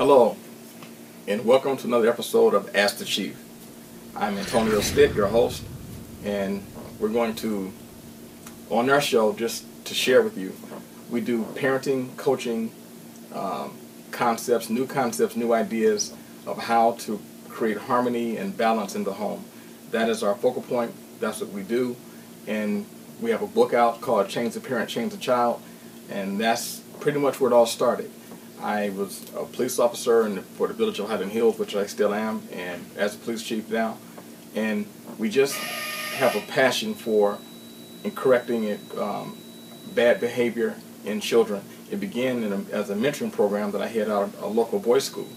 Hello, and welcome to another episode of Ask the Chief. I'm Antonio Stitt, your host, and we're going to, on our show, just to share with you, we do parenting, coaching, concepts, new ideas of how to create harmony and balance in the home. That is our focal point. That's what we do, and we have a book out called Change the Parent, Change the Child, and that's pretty much where it all started. I was a police officer for the village of Highland Hills, which I still am, and as a police chief now. And we just have a passion for correcting bad behavior in children. It began as a mentoring program that I had out at a local boys' school,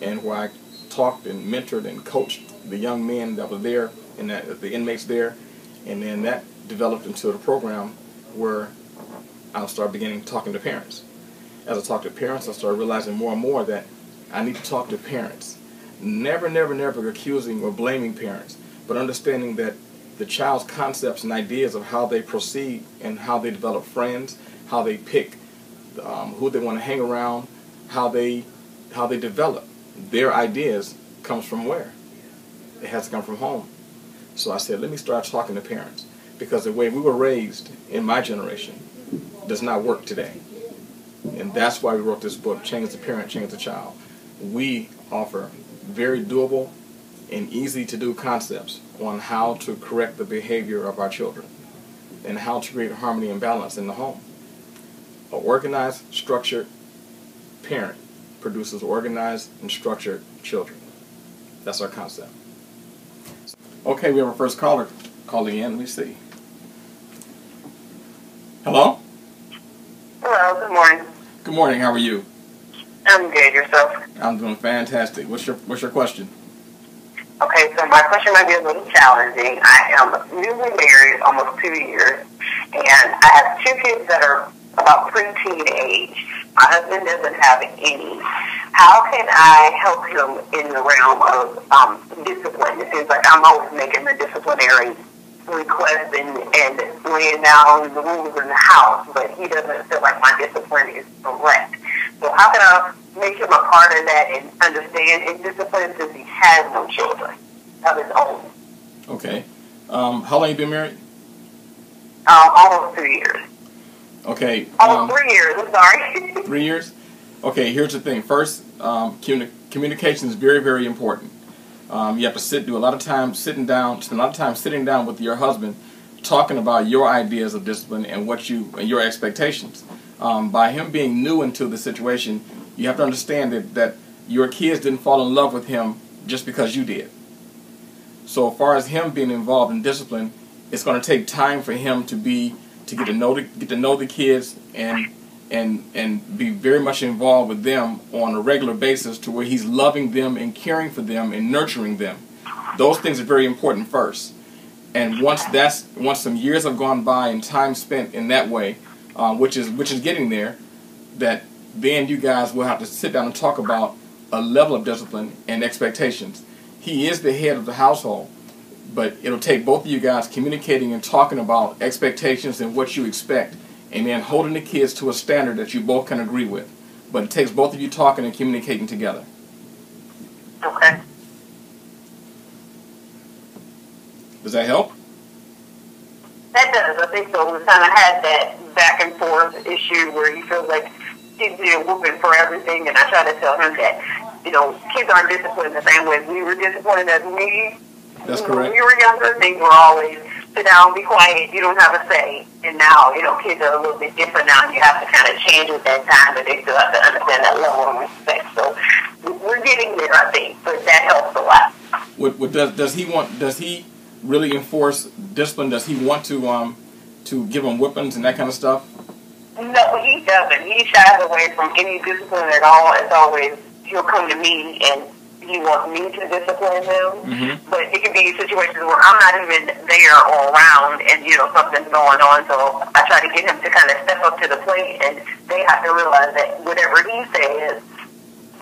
and where I talked and mentored and coached the young men that were there and the inmates there. And then that developed into the program where I started beginning talking to parents. As I talked to parents, I started realizing more and more that I need to talk to parents. Never accusing or blaming parents, but understanding that the child's concepts and ideas of how they proceed and how they develop friends, how they pick who they want to hang around, how they develop their ideas comes from where? It has to come from home. So I said, let me start talking to parents, because the way we were raised in my generation does not work today. And that's why we wrote this book, Change the Parent, Change the Child. We offer very doable and easy to do concepts on how to correct the behavior of our children and how to create harmony and balance in the home. An organized, structured parent produces organized and structured children. That's our concept. Okay, we have our first caller calling in. Let me see. Hello? Hello, good morning. Good morning, how are you? I'm good, yourself? I'm doing fantastic. What's your question? Okay, so my question might be a little challenging. I am newly married, almost 2 years, and I have two kids that are about preteen age. My husband doesn't have any. How can I help him in the realm of discipline? It seems like I'm always making the disciplinary request and laying down the rules in the house, but he doesn't feel like my discipline is correct. So how can I make him a part of that and understand his discipline, since he has no children of his own? Okay. How long have you been married? Almost 2 years. Okay. Almost 3 years, I'm sorry. 3 years? Okay, here's the thing. First, communication is very important. You have to spend a lot of time sitting down with your husband, talking about your ideas of discipline and your expectations. By him being new into the situation, you have to understand that your kids didn't fall in love with him just because you did. So as far as him being involved in discipline, it's going to take time for him to get to know the kids and be very much involved with them on a regular basis, to where he's loving them and caring for them and nurturing them. Those things are very important first. And once some years have gone by and time spent in that way, which is getting there, that then you guys will have to sit down and talk about a level of discipline and expectations. He is the head of the household, but it'll take both of you guys communicating and talking about expectations and what you expect, and then holding the kids to a standard that you both can agree with. But it takes both of you talking and communicating together. Okay. Does that help? That does. I think so. We kind of had that back and forth issue where he feels like he's being whooping for everything, and I try to tell him that, kids aren't disciplined the same way we were disciplined as we. That's correct. When we were younger, things were always sit down, be quiet, you don't have a say. And now, kids are a little bit different now. You have to kind of change with that time, but they still have to understand that level of respect. So we're getting there, I think, but that helps a lot. Does he really enforce discipline? Does he want to give them whippings and that kind of stuff? No, he doesn't. He shies away from any discipline at all. It's always, he'll come to me and he wants me to discipline him. Mm-hmm. But it can be situations where I'm not even there or around, and something's going on. So I try to get him to kind of step up to the plate, and they have to realize that whatever he says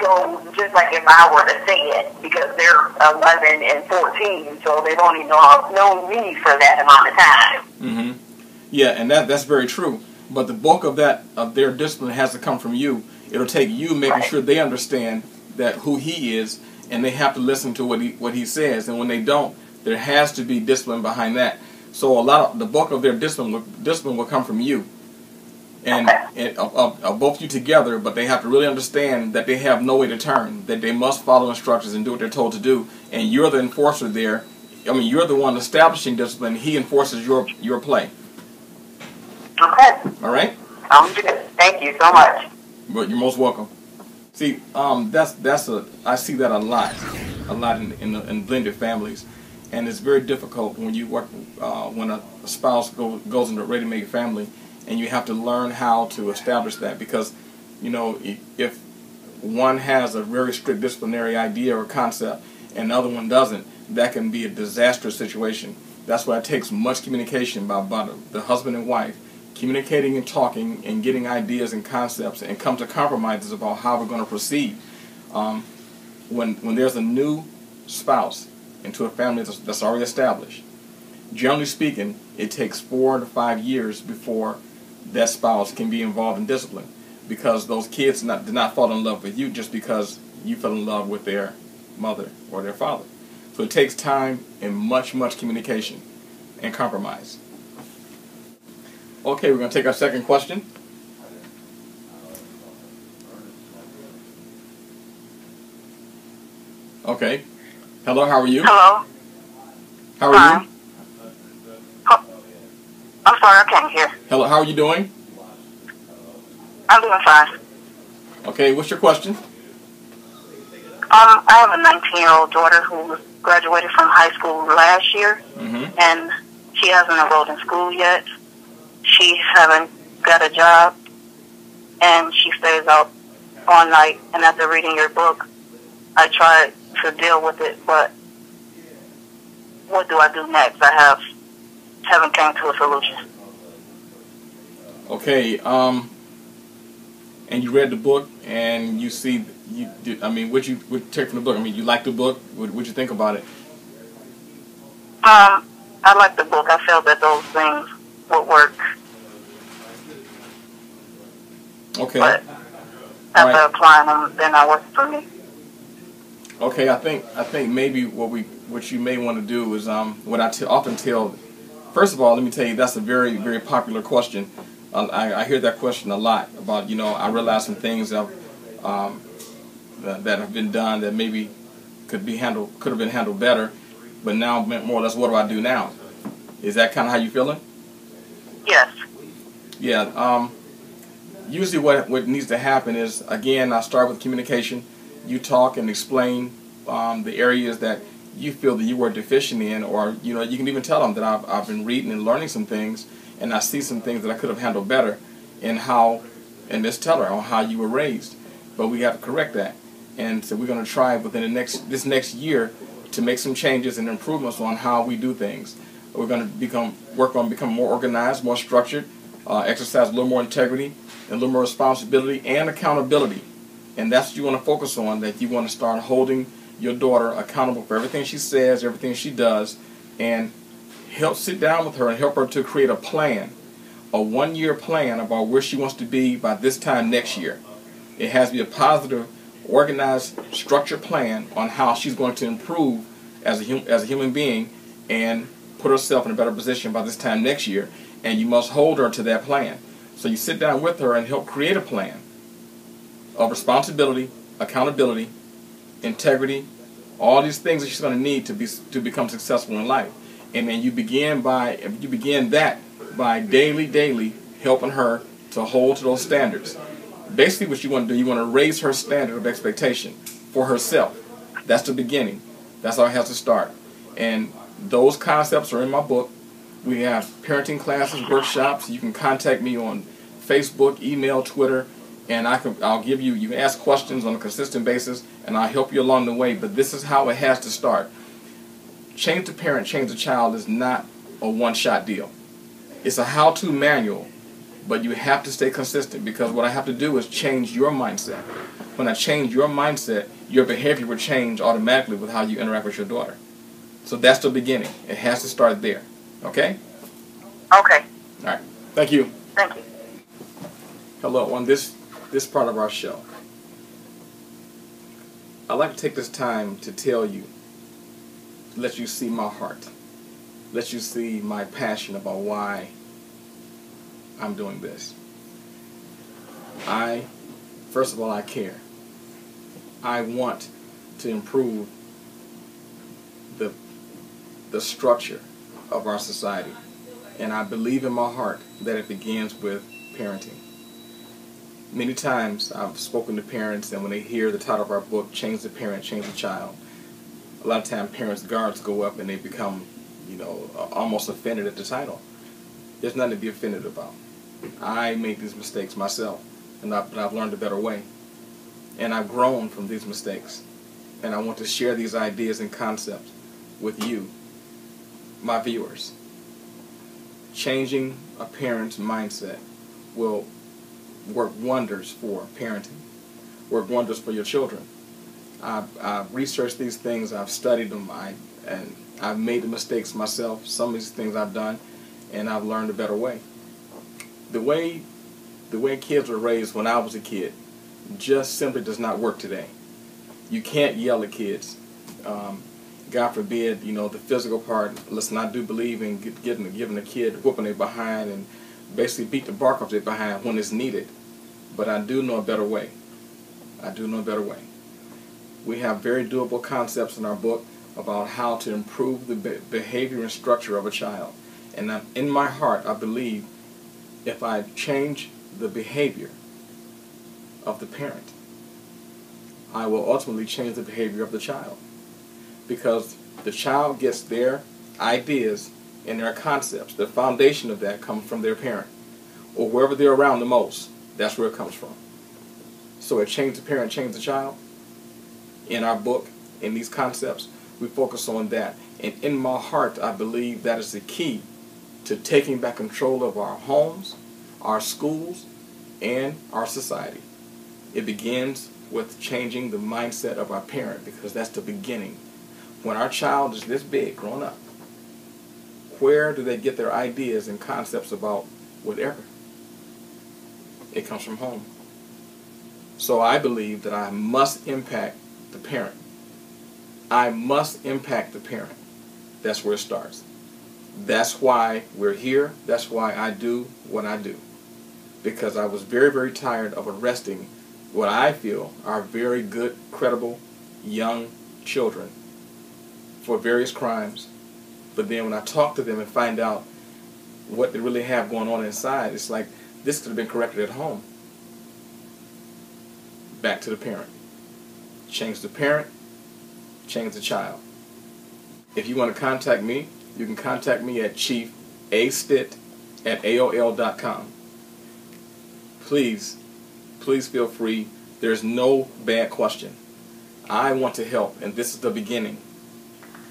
goes just like if I were to say it, because they're 11 and 14, so they've only known me for that amount of time. Mm-hmm. Yeah, and that's very true. But the bulk of their discipline has to come from you. It'll take you making sure they understand that who he is, and they have to listen to what he says. And when they don't, there has to be discipline behind that. So the bulk of their discipline will come from you, and of both you together. But they have to really understand that they have no way to turn, that they must follow instructions and do what they're told to do. And you're the enforcer there. I mean, you're the one establishing discipline. He enforces your play. Okay. All right. Thank you so much. But you're most welcome. See, I see that a lot in blended families, and it's very difficult when you work when a spouse goes into a ready-made family, and you have to learn how to establish that, because if one has a very strict disciplinary idea or concept and the other one doesn't, that can be a disastrous situation. That's why it takes much communication by the husband and wife, communicating and talking and getting ideas and concepts and come to compromises about how we're going to proceed. When there's a new spouse into a family that's already established, generally speaking, it takes 4 to 5 years before that spouse can be involved in discipline, because those kids did not fall in love with you just because you fell in love with their mother or their father. So it takes time and much communication and compromise. Okay, we're going to take our second question. Okay. Hello, how are you? Hello. How are you? I'm sorry, I can't hear. Hello, how are you doing? I'm doing fine. Okay, what's your question? I have a 19-year-old daughter who graduated from high school last year, and she hasn't enrolled in school yet. She hasn't got a job, and she stays out all night. And after reading your book, I tried to deal with it, but what do I do next? I haven't came to a solution. Okay, and you read the book, and you see, what you take from the book? I mean, you like the book? What'd you think about it? I like the book. I felt that those things would work. Okay. But after applying them, they're not working for me. Okay, I think maybe what you may want to do is what I often tell. First of all, let me tell you, that's a very popular question. I hear that question a lot about, I realize some things that have been done that maybe could have been handled better, but now more or less, what do I do now? Is that kind of how you feeling? Yes. Yeah. Usually what needs to happen is, again, I start with communication. You talk and explain the areas that you feel that you were deficient in, or you can even tell them that I've been reading and learning some things, and I see some things that I could have handled better and just tell her on how you were raised. But we have to correct that, and so we're going to try within this next year to make some changes and improvements on how we do things. We're going to work on becoming more organized, more structured, exercise a little more integrity, and a little more responsibility and accountability. And that's what you want to focus on, that you want to start holding your daughter accountable for everything she says, everything she does, and sit down with her and help her to create a plan, a 1-year plan about where she wants to be by this time next year. It has to be a positive, organized, structured plan on how she's going to improve as a human being and put herself in a better position by this time next year. And you must hold her to that plan. So you sit down with her and help create a plan of responsibility, accountability, integrity, all these things that she's going to need to become successful in life. And then you begin that by daily helping her to hold to those standards. Basically what you want to do, you want to raise her standard of expectation for herself. That's the beginning. That's how it has to start. And those concepts are in my book. We have parenting classes, workshops. You can contact me on Facebook, email, Twitter, and I'll give you can ask questions on a consistent basis, and I'll help you along the way. But this is how it has to start. Change the parent, change the child is not a one-shot deal. It's a how-to manual, but you have to stay consistent, because what I have to do is change your mindset. When I change your mindset, your behavior will change automatically with how you interact with your daughter. So that's the beginning. It has to start there. Okay? Okay. All right. Thank you. Thank you. Hello. On this part of our show, I'd like to take this time to tell you, let you see my heart, let you see my passion about why I'm doing this. First of all, I care. I want to improve the structure of our society. And I believe in my heart that it begins with parenting. Many times I've spoken to parents, and when they hear the title of our book, Change the Parent, Change the Child, a lot of times parents' guards go up and they become, almost offended at the title. There's nothing to be offended about. I made these mistakes myself, but I've learned a better way. And I've grown from these mistakes. And I want to share these ideas and concepts with you, my viewers. Changing a parent's mindset will work wonders for parenting, work wonders for your children. I've researched these things, I've studied them, and I've made the mistakes myself. Some of these things I've done, and I've learned a better way. The way kids were raised when I was a kid just simply does not work today. You can't yell at kids. God forbid, the physical part. Listen, I do believe in giving a kid whooping their behind and basically beat the bark off their behind when it's needed. But I do know a better way. I do know a better way. We have very doable concepts in our book about how to improve the behavior and structure of a child. And in my heart, I believe if I change the behavior of the parent, I will ultimately change the behavior of the child. Because the child gets their ideas and their concepts, the foundation of that comes from their parent, or wherever they're around the most. That's where it comes from. So it Change the Parent, Change the Child. In our book, in these concepts, we focus on that. And in my heart, I believe that is the key to taking back control of our homes, our schools, and our society. It begins with changing the mindset of our parent, because that's the beginning. When our child is this big, growing up, where do they get their ideas and concepts about whatever? It comes from home. So I believe that I must impact the parent. I must impact the parent. That's where it starts. That's why we're here. That's why I do what I do. Because I was very, very tired of arresting what I feel are very good, credible, young children for various crimes. But then when I talk to them and find out what they really have going on inside, it's like this could have been corrected at home. Back to the parent. Change the parent, change the child. If you want to contact me, you can contact me at chiefAstitt@aol.com. Please feel free. There's no bad question. I want to help, and this is the beginning.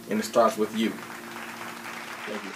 And it starts with you. Thank you.